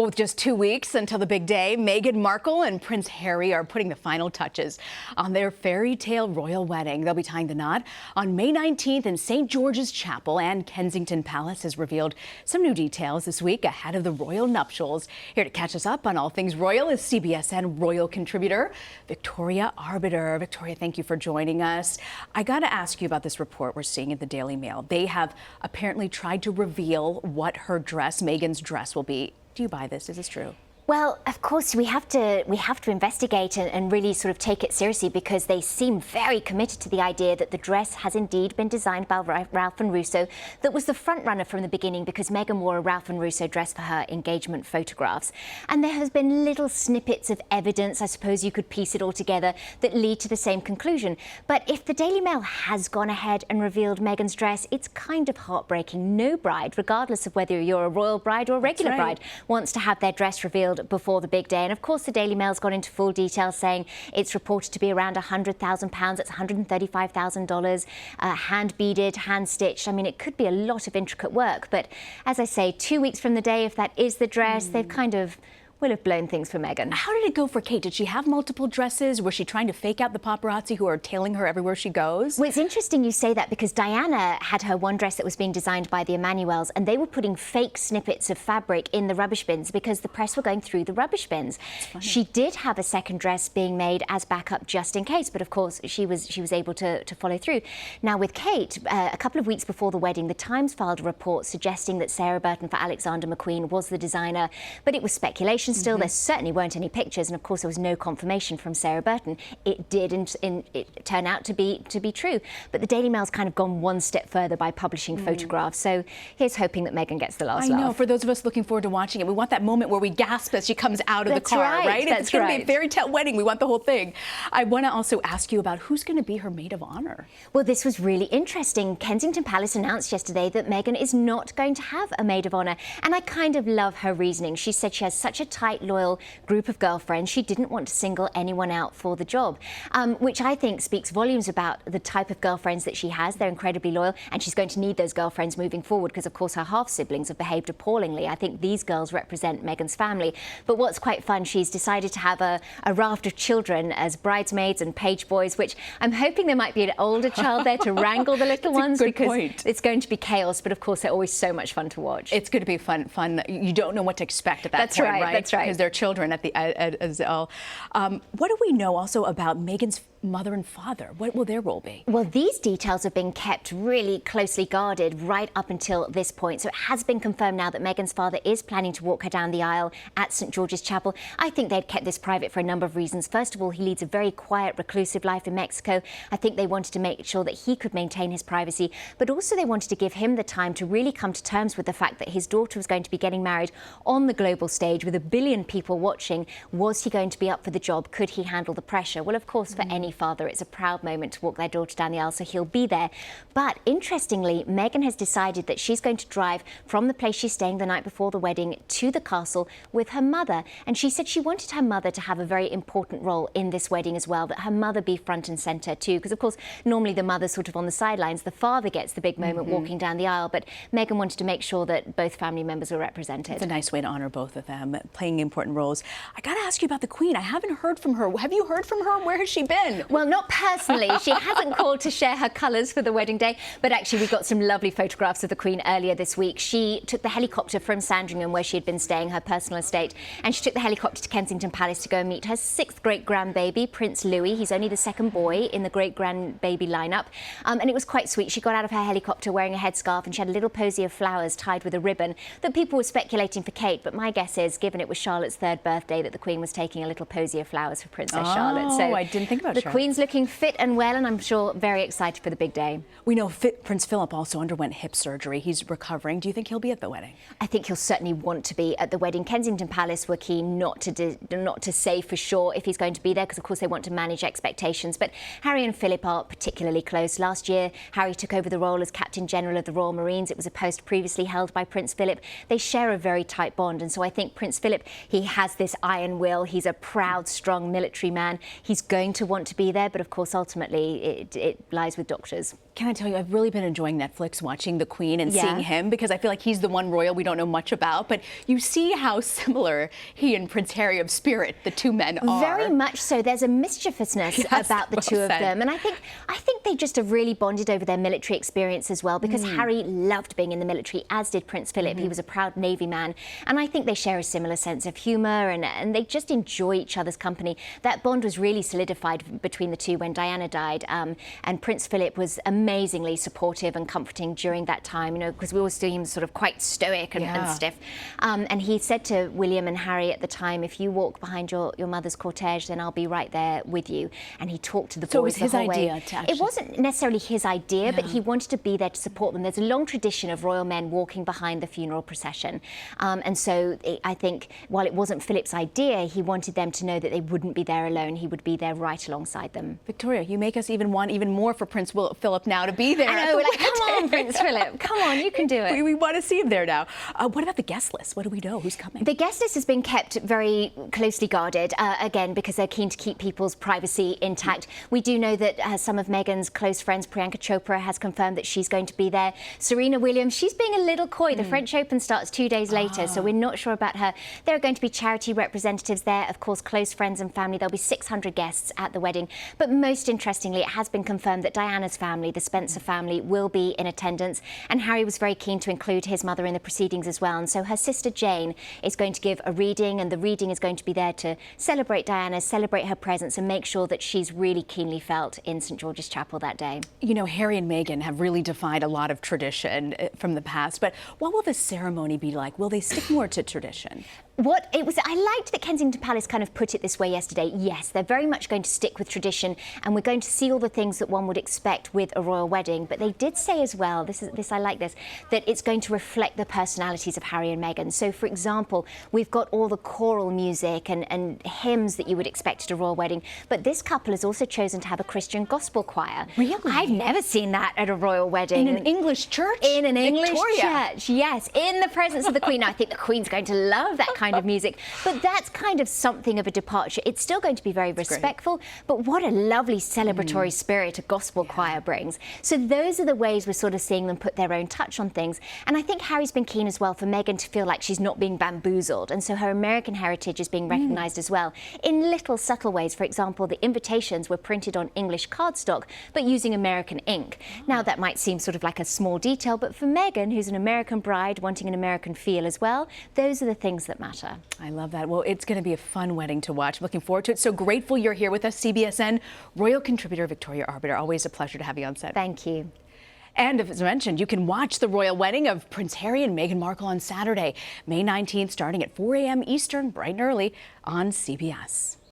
Well, with just 2 weeks until the big day, Meghan Markle and Prince Harry are putting the final touches on their fairy tale royal wedding. They'll be tying the knot on May 19th in St. George's Chapel, and Kensington Palace has revealed some new details this week ahead of the royal nuptials. Here to catch us up on all things royal is CBSN royal contributor Victoria Arbiter. Victoria, thank you for joining us. I got to ask you about this report we're seeing in the Daily Mail. They have apparently tried to reveal what her dress, Meghan's dress, will be. Do you buy this? Is this true? Well, of course, we have to investigate and really sort of take it seriously, because they seem very committed to the idea that the dress has indeed been designed by Ralph and Russo. That was the front runner from the beginning, because Meghan wore a Ralph and Russo dress for her engagement photographs. And there has been little snippets of evidence, I suppose you could piece it all together, that lead to the same conclusion. But if the Daily Mail has gone ahead and revealed Meghan's dress, it's kind of heartbreaking. No bride, regardless of whether you're a royal bride or a regular bride, wants to have their dress revealed before the big day. And of course, the Daily Mail's gone into full detail, saying it's reported to be around £100,000. That's $135,000, hand beaded, hand stitched. I mean, it could be a lot of intricate work. But as I say, 2 weeks from the day, if that is the dress, they've kind of will have blown things for Meghan. How did it go for Kate? Did she have multiple dresses? Was she trying to fake out the paparazzi who are tailing her everywhere she goes? Well, it's interesting you say that, because Diana had her one dress that was being designed by the Emmanuels, and they were putting fake snippets of fabric in the rubbish bins because the press were going through the rubbish bins. She did have a second dress being made as backup just in case, but of course she was able to follow through. Now with Kate, a couple of weeks before the wedding, the Times filed a report suggesting that Sarah Burton for Alexander McQueen was the designer, but it was speculation. Still, there certainly weren't any pictures, and of course there was no confirmation from Sarah Burton. It did it turn out to be true, but the Daily Mail's kind of gone one step further by publishing photographs. So here's hoping that Meghan gets the last laugh. I know. For those of us looking forward to watching it, we want that moment where we gasp as she comes out of the car, right? It's going to be a fairy tale wedding. We want the whole thing. I want to also ask you about who's going to be her maid of honor. Well, this was really interesting. Kensington Palace announced yesterday that Meghan is not going to have a maid of honor, and I kind of love her reasoning. She said she has such a tight, loyal group of girlfriends. She didn't want to single anyone out for the job, which I think speaks volumes about the type of girlfriends that she has. They're incredibly loyal, and she's going to need those girlfriends moving forward, because of course her half-siblings have behaved appallingly. I think these girls represent Meghan's family. But what's quite fun, she's decided to have a raft of children as bridesmaids and page boys, which I'm hoping there might be an older child there to wrangle the little ones, because it's going to be chaos. But of course they're always so much fun to watch. It's going to be fun. You don't know what to expect at that point, right? That's right. Because they're children as well. What do we know also about Meghan's mother and father? What will their role be? Well, these details have been kept really closely guarded right up until this point. So it has been confirmed now that Meghan's father is planning to walk her down the aisle at St. George's Chapel. I think they'd kept this private for a number of reasons. First of all, he leads a very quiet, reclusive life in Mexico. I think they wanted to make sure that he could maintain his privacy, but also they wanted to give him the time to really come to terms with the fact that his daughter was going to be getting married on the global stage with 1 billion people watching. Was he going to be up for the job? Could he handle the pressure? Well, of course, for any father, it's a proud moment to walk their daughter down the aisle, so he'll be there. But interestingly, Meghan has decided that she's going to drive from the place she's staying the night before the wedding to the castle with her mother. And she said she wanted her mother to have a very important role in this wedding as well, that her mother be front and centre too, because of course normally the mother's sort of on the sidelines, the father gets the big moment walking down the aisle, but Meghan wanted to make sure that both family members were represented. It's a nice way to honour both of them, playing important roles. I got to ask you about the Queen. I haven't heard from her. Have you heard from her? Where has she been? Well, not personally. She hasn't called to share her colours for the wedding day, but actually we got some lovely photographs of the Queen earlier this week. She took the helicopter from Sandringham, where she had been staying, her personal estate, and she took the helicopter to Kensington Palace to go and meet her 6th great-grandbaby, Prince Louis. He's only the 2nd boy in the great-grandbaby lineup, and it was quite sweet. She got out of her helicopter wearing a headscarf, and she had a little posy of flowers tied with a ribbon that people were speculating for Kate, but my guess is, given it was Charlotte's 3rd birthday, that the Queen was taking a little posy of flowers for Princess Charlotte. So I didn't think about the Queen's looking fit and well, and I'm sure very excited for the big day. We know Prince Philip also underwent hip surgery. He's recovering. Do you think he'll be at the wedding? I think he'll certainly want to be at the wedding. Kensington Palace were keen not to say for sure if he's going to be there, because of course they want to manage expectations. But Harry and Philip are particularly close. Last year, Harry took over the role as Captain General of the Royal Marines. It was a post previously held by Prince Philip. They share a very tight bond, and so I think Prince Philip, he has this iron will. He's a proud, strong military man. He's going to want to be be there, but of course, ultimately, it lies with doctors. Can I tell you, I've really been enjoying Netflix, watching the Queen and Yeah. seeing him, because I feel like he's the one royal we don't know much about. But you see how similar he and Prince Harry of spirit, the two men, are. Very much so. There's a mischievousness about the well two of said. them. And I think they just have really bonded over their military experience as well, because Harry loved being in the military, as did Prince Philip. He was a proud Navy man. And I think they share a similar sense of humour, and they just enjoy each other's company. That bond was really solidified between the two when Diana died. And Prince Philip was amazingly supportive and comforting during that time, you know, because we always see him sort of quite stoic and stiff. And he said to William and Harry at the time, if you walk behind your mother's cortege, then I'll be right there with you. And he talked to the boys So it was his the whole idea way. to actually... It wasn't necessarily his idea, but he wanted to be there to support them. There's a long tradition of royal men walking behind the funeral procession. And so I think while it wasn't Philip's idea, he wanted them to know that they wouldn't be there alone. He would be there right alongside them. Victoria, you make us want even more for Prince Philip now to be there. I know, like, come on, Prince Philip, come on, you can do it. We want to see him there now. What about the guest list? What do we know? Who's coming? The guest list has been kept very closely guarded, again, because they're keen to keep people's privacy intact. We do know that some of Meghan's close friends, Priyanka Chopra, has confirmed that she's going to be there. Serena Williams, she's being a little coy. The French Open starts 2 days later, so we're not sure about her. There are going to be charity representatives there, of course, close friends and family. There'll be 600 guests at the wedding. But most interestingly, it has been confirmed that Diana's family, the Spencer family, will be in attendance. And Harry was very keen to include his mother in the proceedings as well. And so her sister Jane is going to give a reading, and the reading is going to be there to celebrate Diana, celebrate her presence, and make sure that she's really keenly felt in St. George's Chapel that day. You know, Harry and Meghan have really defied a lot of tradition from the past, but what will this ceremony be like? Will they stick more to tradition? I liked that Kensington Palace kind of put it this way yesterday. Yes, they're very much going to stick with tradition, and we're going to see all the things that one would expect with a royal wedding. But they did say as well, I like this, that it's going to reflect the personalities of Harry and Meghan. So, for example, we've got all the choral music and hymns that you would expect at a royal wedding. But this couple has also chosen to have a Christian gospel choir. Really? I've never seen that at a royal wedding. In an English church? In an English Victoria. church, yes, in the presence of the Queen. Now, I think the Queen's going to love that kind of music, but that's kind of something of a departure. It's still going to be very respectful, but what a lovely celebratory spirit a gospel choir brings. So those are the ways we're sort of seeing them put their own touch on things. And I think Harry's been keen as well for Meghan to feel like she's not being bamboozled, and so her American heritage is being recognised as well in little subtle ways. For example, the invitations were printed on English cardstock but using American ink. Now that might seem sort of like a small detail, but for Meghan, who's an American bride wanting an American feel as well, those are the things that matter. I love that. Well, it's going to be a fun wedding to watch. Looking forward to it. So grateful you're here with us, CBSN royal contributor Victoria Arbiter. Always a pleasure to have you on set. Thank you. And as mentioned, you can watch the royal wedding of Prince Harry and Meghan Markle on Saturday, May 19th, starting at 4 a.m. Eastern, bright and early on CBS.